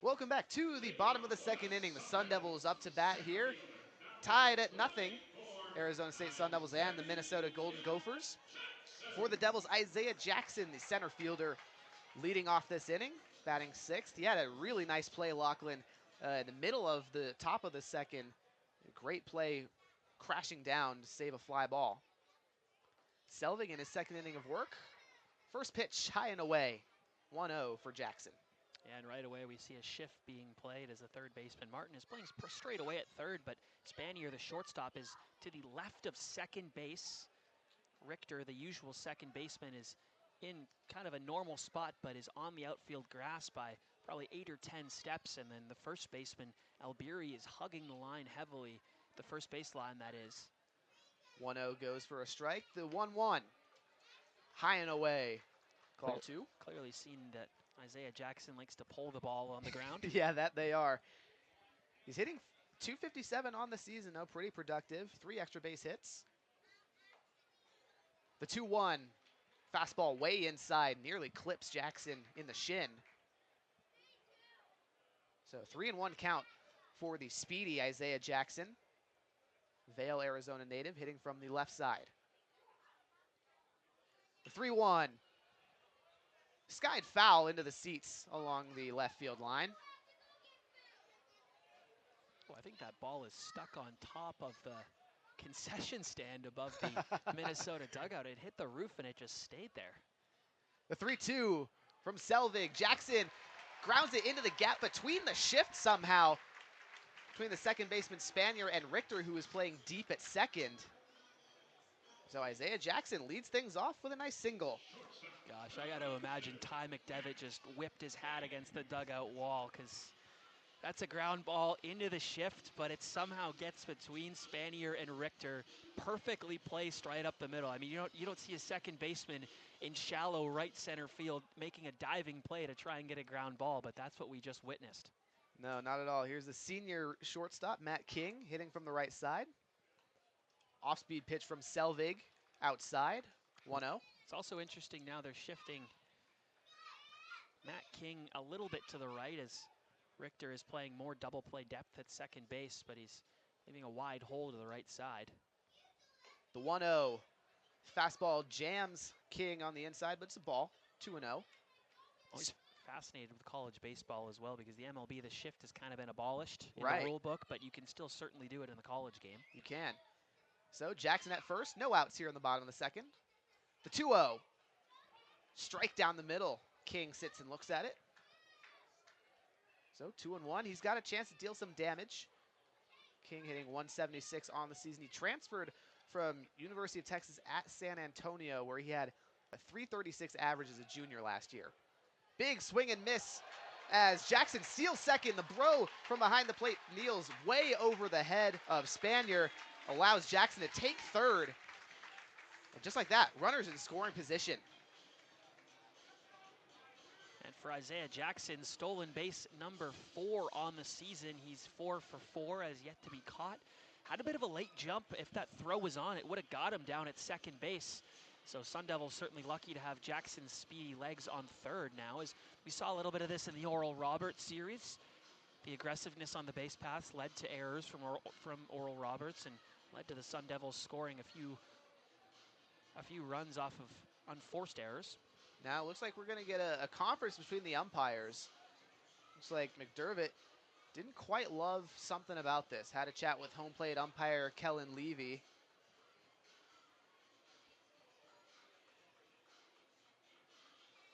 Welcome back to the bottom of the second inning. The Sun Devils up to bat here, tied at nothing. Arizona State Sun Devils and the Minnesota Golden Gophers. For the Devils, Isaiah Jackson, the center fielder, leading off this inning, batting sixth. He had a really nice play, Lachlan, in the middle of the top of the second. Great play, crashing down to save a fly ball. Selvig in his second inning of work. First pitch, high and away. 1-0 for Jackson. And right away we see a shift being played as the third baseman Martin is playing straight away at third, but Spanier, the shortstop, is to the left of second base. Richter, the usual second baseman, is in kind of a normal spot, but is on the outfield grass by probably 8 or 10 steps. And then the first baseman, Alberi, is hugging the line heavily, the first base line, that is. 1-0 goes for a strike. The 1-1, high and away. Call two. Clearly seen that Isaiah Jackson likes to pull the ball on the ground. Yeah, that they are. He's hitting .257 on the season, though. Pretty productive. 3 extra base hits. The 2-1, fastball way inside, nearly clips Jackson in the shin. So 3-1 count for the speedy Isaiah Jackson. Vail, Arizona native, hitting from the left side. The 3-1. Skied foul into the seats along the left field line. Well, I think that ball is stuck on top of the concession stand above the Minnesota dugout. It hit the roof and it just stayed there. The 3-2 from Selvig. Jackson grounds it into the gap between the shift somehow. Between the second baseman Spanier and Richter, who is playing deep at second. So Isaiah Jackson leads things off with a nice single. Gosh, I got to imagine Ty McDevitt just whipped his hat against the dugout wall, because that's a ground ball into the shift, but it somehow gets between Spanier and Richter, perfectly placed right up the middle. I mean, you don't see a second baseman in shallow right center field making a diving play to try and get a ground ball, but that's what we just witnessed. No, not at all. Here's the senior shortstop, Matt King, hitting from the right side. Off-speed pitch from Selvig, outside, 1-0. It's also interesting now they're shifting Matt King a little bit to the right as Richter is playing more double play depth at second base, but he's leaving a wide hole to the right side. The 1-0, fastball jams King on the inside, but it's a ball, 2-0. Always fascinated with college baseball as well, because the MLB, the shift has kind of been abolished in Right. the rule book, but you can still certainly do it in the college game. You can. So Jackson at first, no outs here in the bottom of the second. The 2-0, strike down the middle. King sits and looks at it. So 2-1, he's got a chance to deal some damage. King hitting 176 on the season. He transferred from University of Texas at San Antonio, where he had a .336 average as a junior last year. Big swing and miss as Jackson steals second. The throw from behind the plate kneels way over the head of Spanier, allows Jackson to take third. And just like that, runners in scoring position. And for Isaiah Jackson, stolen base number 4 on the season. He's 4 for 4, has yet to be caught. Had a bit of a late jump. If that throw was on, it would have got him down at second base. So Sun Devils certainly lucky to have Jackson's speedy legs on third now, as we saw a little bit of this in the Oral Roberts series. The aggressiveness on the base paths led to errors from Oral Roberts and led to the Sun Devils scoring a few runs off of unforced errors. Now it looks like we're going to get a conference between the umpires. Looks like McDermott didn't quite love something about this. Had a chat with home plate umpire Kellen Levy.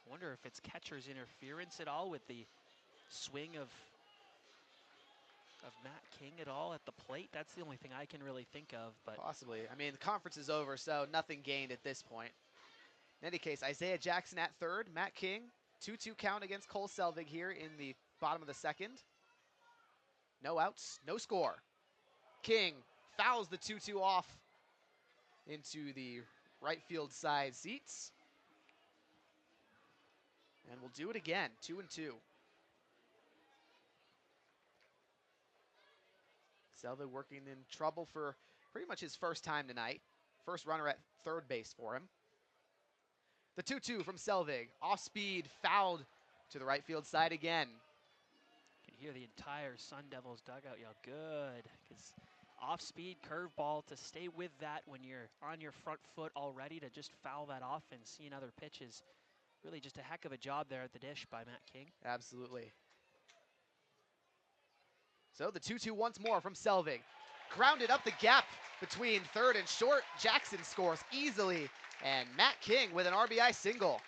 I wonder if it's catcher's interference at all with the swing of Matt King at all at the plate. That's the only thing I can really think of. But Possibly. I mean, the conference is over, so nothing gained at this point. In any case, Isaiah Jackson at third. Matt King, 2-2 count against Cole Selvig here in the bottom of the second. No outs, no score. King fouls the 2-2 off into the right field side seats. And we'll do it again, 2-2. Selvig working in trouble for pretty much his first time tonight. First runner at third base for him. The 2-2 from Selvig. Off speed, fouled to the right field side again. hear the entire Sun Devils dugout yell, good, because off-speed curveball, to stay with that when you're on your front foot already, to just foul that off and see another pitch is really just a heck of a job there at the dish by Matt King. Absolutely. So the 2-2 once more from Selvig. Grounded up the gap between third and short. Jackson scores easily, and Matt King with an RBI single.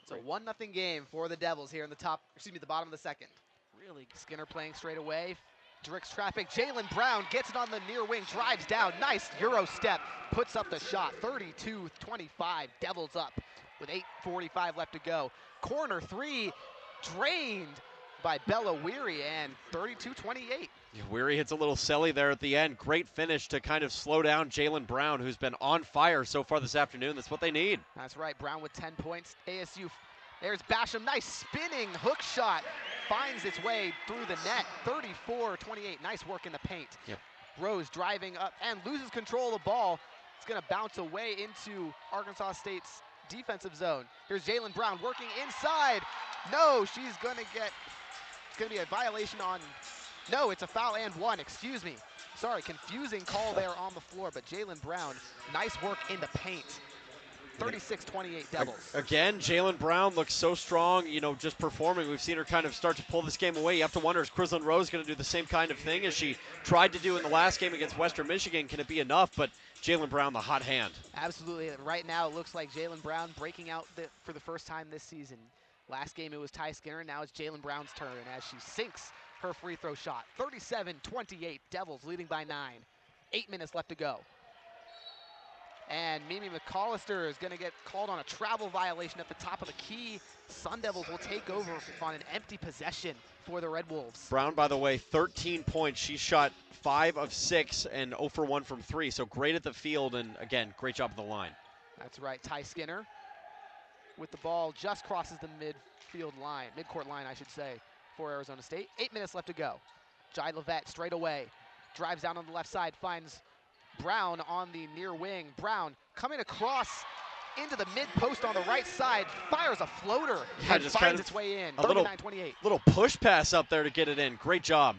It's a 1-0 game for the Devils here in the the bottom of the second. Really, Skinner playing straight away. Directs traffic. Jalen Brown gets it on the near wing, drives down. Nice Euro step, puts up the shot. 32-25, Devils up with 8:45 left to go. Corner three, drained by Bella Weary, and 32-28. Yeah, Weary hits a little celly there at the end. Great finish to kind of slow down Jalen Brown, who's been on fire so far this afternoon. That's what they need. That's right, Brown with 10 points. ASU, there's Basham, nice spinning hook shot. Finds its way through the net, 34-28. Nice work in the paint. Yep. Rose driving up and loses control of the ball. It's gonna bounce away into Arkansas State's defensive zone. Here's Jalen Brown working inside. No, she's gonna get, it's gonna be a violation on, no, it's a foul and one, excuse me. Sorry, confusing call there on the floor, but Jalen Brown, nice work in the paint. 36-28 Devils. Again, Jalen Brown looks so strong, you know, just performing. We've seen her kind of start to pull this game away. You have to wonder, is Crislin Rose going to do the same kind of thing as she tried to do in the last game against Western Michigan? Can it be enough? But Jalen Brown, the hot hand. Absolutely. Right now, it looks like Jalen Brown breaking out for the first time this season. Last game, it was Ty Skinner. Now it's Jalen Brown's turn as she sinks her free throw shot. 37-28, Devils leading by 9. 8 minutes left to go. And Mimi McAllister is going to get called on a travel violation at the top of the key. Sun Devils will take over on an empty possession for the Red Wolves. Brown, by the way, 13 points. She shot 5 of 6 and 0 for 1 from 3. So great at the field, and again, great job at the line. That's right. Ty Skinner with the ball just crosses the midcourt line, I should say, for Arizona State. 8 minutes left to go. Jai Levette straight away. Drives down on the left side, finds Brown on the near wing. Brown coming across into the mid post on the right side, fires a floater and just finds kind of its way in. A little 39-28. Little push pass up there to get it in. Great job.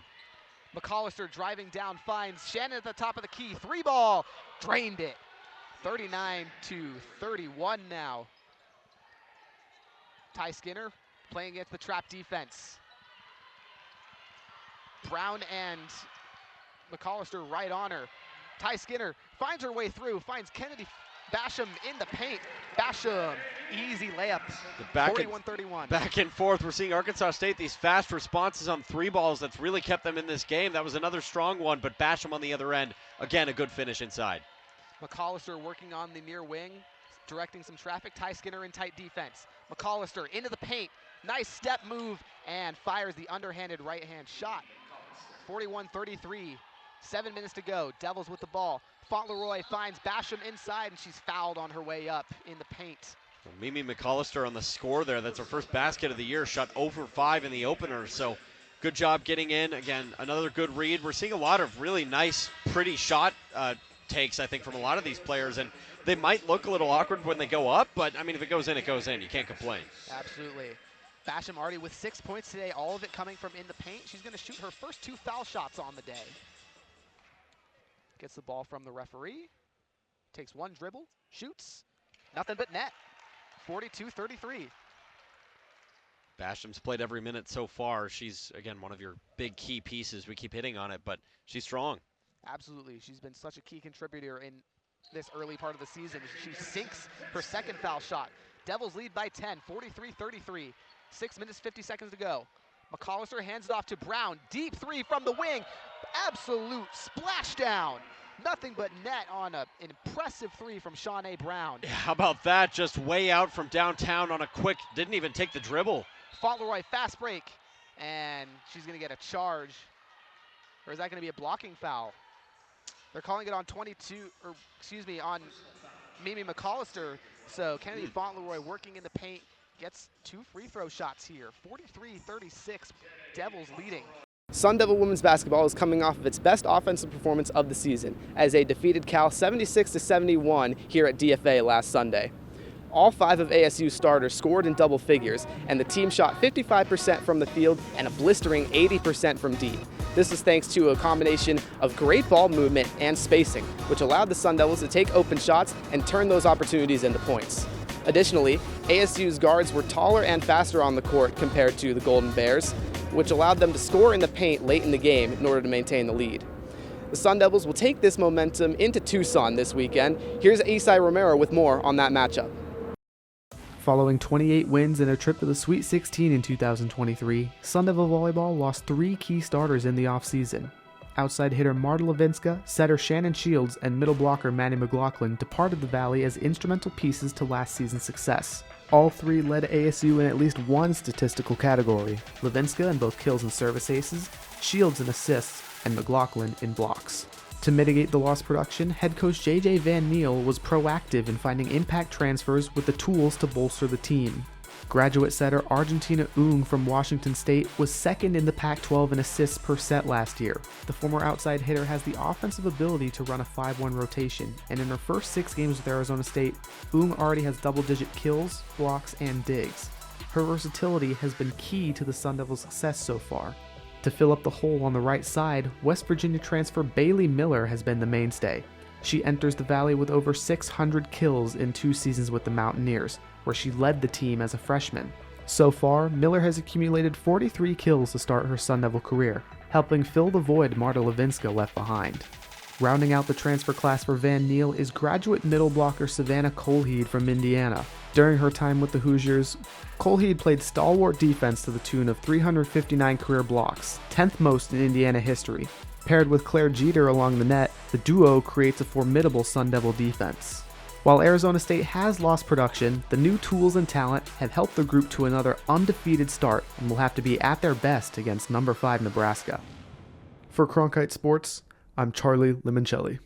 McAllister driving down, finds Shannon at the top of the key. 3-ball, drained it. 39-31 now. Ty Skinner playing against the trap defense. Brown and McAllister right on her. Ty Skinner finds her way through, finds Kennedy Basham in the paint. Basham, easy layup, 41-31. Back and forth. We're seeing Arkansas State, these fast responses on 3 balls that's really kept them in this game. That was another strong one, but Basham on the other end, again, a good finish inside. McAllister working on the near wing, directing some traffic. Ty Skinner in tight defense. McAllister into the paint, nice step move, and fires the underhanded right-hand shot. 41-33. 7 minutes to go. Devils with the ball. Fauntleroy finds Basham inside, and she's fouled on her way up in the paint. Well, Mimi McAllister on the score there. That's her first basket of the year. Shot 0 for 5 in the opener. So good job getting in. Again, another good read. We're seeing a lot of really nice, pretty shot takes, I think, from a lot of these players. And they might look a little awkward when they go up, but, I mean, if it goes in, it goes in. You can't complain. Absolutely. Basham already with 6 points today, all of it coming from in the paint. She's going to shoot her first 2 foul shots on the day. Gets the ball from the referee, takes 1 dribble, shoots, nothing but net. 42-33. Basham's played every minute so far. She's, again, one of your big key pieces. We keep hitting on it, but she's strong. Absolutely. She's been such a key contributor in this early part of the season. She sinks her second foul shot. Devils lead by 10, 43-33. 6 minutes, 50 seconds to go. McAllister hands it off to Brown. Deep 3 from the wing. Absolute splashdown. Nothing but net on an impressive 3 from Shawnee Brown. Yeah, how about that? Just way out from downtown on a quick, didn't even take the dribble. Fauntleroy fast break, and she's going to get a charge. Or is that going to be a blocking foul? They're calling it on on Mimi McAllister. So Kennedy Fauntleroy working in the paint, gets 2 free throw shots here. 43-36, Devils leading. Sun Devil women's basketball is coming off of its best offensive performance of the season as they defeated Cal 76-71 here at DFA last Sunday. All 5 of ASU's starters scored in double figures, and the team shot 55% from the field and a blistering 80% from deep. This is thanks to a combination of great ball movement and spacing, which allowed the Sun Devils to take open shots and turn those opportunities into points. Additionally, ASU's guards were taller and faster on the court compared to the Golden Bears, which allowed them to score in the paint late in the game in order to maintain the lead. The Sun Devils will take this momentum into Tucson this weekend. Here's Isai Romero with more on that matchup. Following 28 wins and a trip to the Sweet 16 in 2023, Sun Devil Volleyball lost 3 key starters in the offseason. Outside hitter Marta Levinska, setter Shannon Shields, and middle blocker Manny McLaughlin departed the Valley as instrumental pieces to last season's success. All 3 led ASU in at least one statistical category: Levinska in both kills and service aces, Shields in assists, and McLaughlin in blocks. To mitigate the lost production, head coach J.J. Van Niel was proactive in finding impact transfers with the tools to bolster the team. Graduate setter Argentina Ung from Washington State was second in the Pac-12 in assists per set last year. The former outside hitter has the offensive ability to run a 5-1 rotation, and in her first 6 games with Arizona State, Ung already has double-digit kills, blocks, and digs. Her versatility has been key to the Sun Devils' success so far. To fill up the hole on the right side, West Virginia transfer Bailey Miller has been the mainstay. She enters the Valley with over 600 kills in 2 seasons with the Mountaineers, where she led the team as a freshman. So far, Miller has accumulated 43 kills to start her Sun Devil career, helping fill the void Marta Levinska left behind. Rounding out the transfer class for Van Niel is graduate middle blocker Savannah Colheed from Indiana. During her time with the Hoosiers, Colheed played stalwart defense to the tune of 359 career blocks, 10th most in Indiana history. Paired with Claire Jeter along the net, the duo creates a formidable Sun Devil defense. While Arizona State has lost production, the new tools and talent have helped the group to another undefeated start and will have to be at their best against number 5 Nebraska. For Cronkite Sports, I'm Charlie Limoncelli.